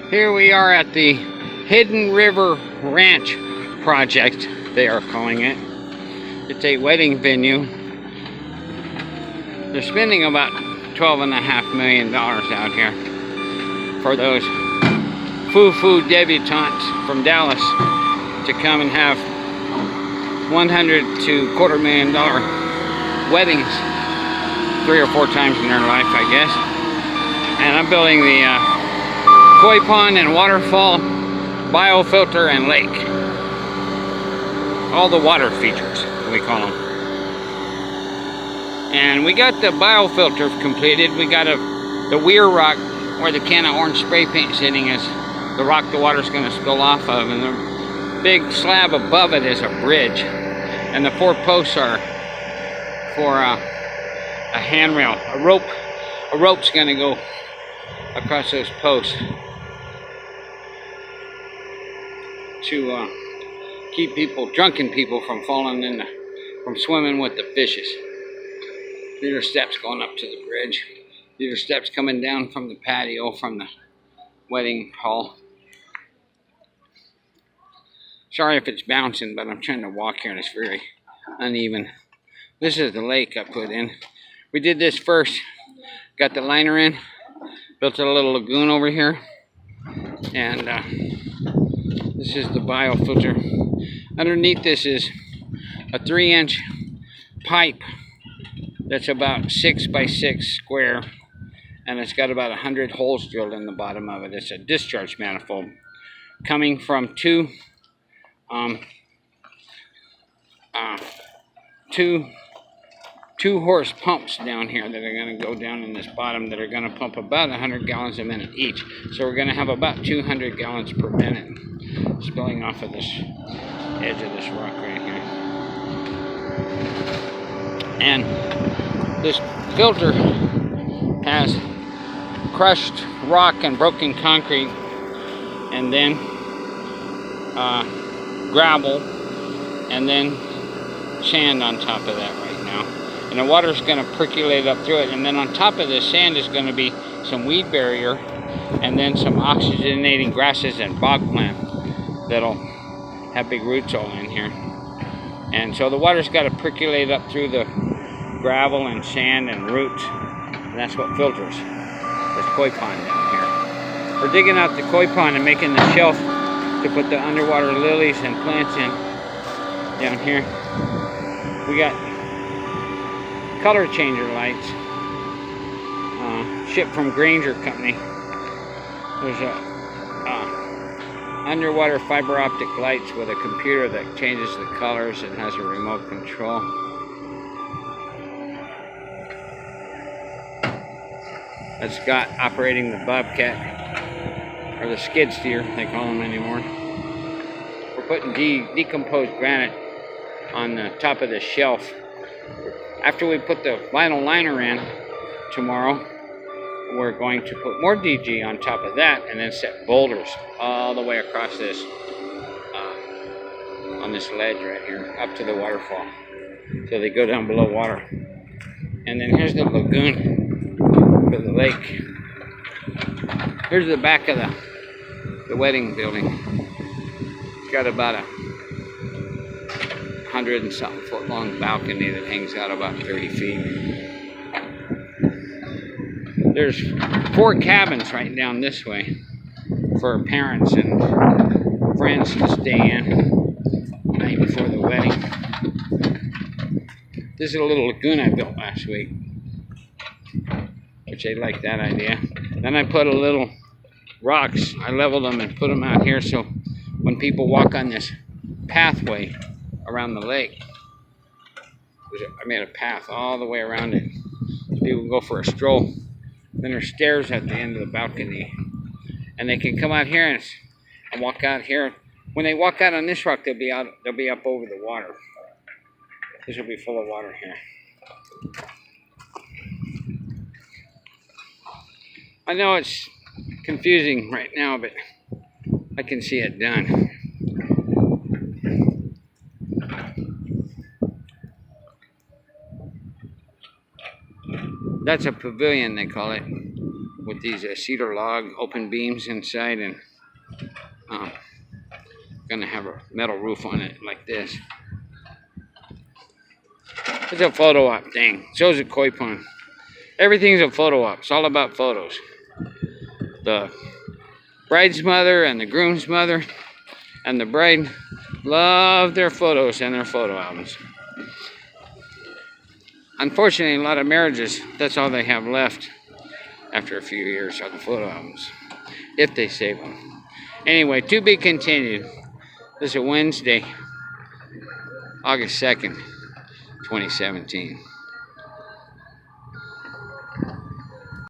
Here we are at the Hidden River Ranch project, they are calling it. It's a wedding venue. They're spending about $12.5 million out here for those foo-foo debutantes from Dallas to come and have $100 to $250,000 weddings 3 or 4 times in their life, I guess. And I'm building the koi pond and waterfall, biofilter and lake. All the water features, we call them. And we got the biofilter completed. We got the weir rock where the can of orange spray paint sitting is the rock the water's going to spill off of, and the big slab above it is a bridge, and the 4 posts are for a handrail. A rope's going to go across those posts to keep drunken people from falling from swimming with the fishes. These are steps going up to the bridge. These are steps coming down from the patio from the wedding hall. Sorry if it's bouncing, but I'm trying to walk here and it's very uneven. This is the lake I put in. We did this first. Got the liner in. Built a little lagoon over here. And this is the biofilter. Underneath this is a 3-inch pipe that's about 6 by 6 square, and it's got about 100 holes drilled in the bottom of it. It's a discharge manifold coming from two 2-horse pumps down here that are going to go down in this bottom that are going to pump about 100 gallons a minute each. So we're going to have about 200 gallons per minute spilling off of this edge of this rock right here. And this filter has crushed rock and broken concrete, and then gravel, and then sand on top of that right now. And the water's going to percolate up through it, and then on top of the sand is going to be some weed barrier, and then some oxygenating grasses and bog plant that'll have big roots all in here. And so the water's got to percolate up through the gravel and sand and roots, and that's what filters this koi pond down here. We're digging out the koi pond and making the shelf to put the underwater lilies and plants in down here. We got color changer lights shipped from Granger Company. There's a underwater fiber optic lights with a computer that changes the colors and has a remote control. That's Scott operating the Bobcat, or the skid steer, they call them anymore. We're putting decomposed granite on the top of the shelf. After we put the vinyl liner in tomorrow, we're going to put more DG on top of that and then set boulders all the way across this, on this ledge right here, up to the waterfall. So they go down below water. And then here's the lagoon for the lake. Here's the back of the wedding building. It's got about a 100 and something foot long balcony that hangs out about 30 feet. There's 4 cabins right down this way for parents and friends to stay in the night before the wedding. This is a little lagoon I built last week, which they like that idea. Then I put a little rocks, I leveled them and put them out here so when people walk on this pathway around the lake, I made a path all the way around it so people go for a stroll. Then there's stairs at the end of the balcony, and they can come out here and walk out here. When they walk out on this rock, they'll be up over the water. This will be full of water here. I know it's confusing right now, but I can see it done. That's a pavilion, they call it. with these cedar log open beams inside, and gonna have a metal roof on it like this. It's a photo op thing. Shows a koi pond. Everything's a photo op. It's all about photos. The bride's mother and the groom's mother and the bride love their photos and their photo albums. Unfortunately, a lot of marriages, that's all they have left after a few years are the photo albums, if they save them. Anyway, to be continued. This is Wednesday, August 2nd, 2017.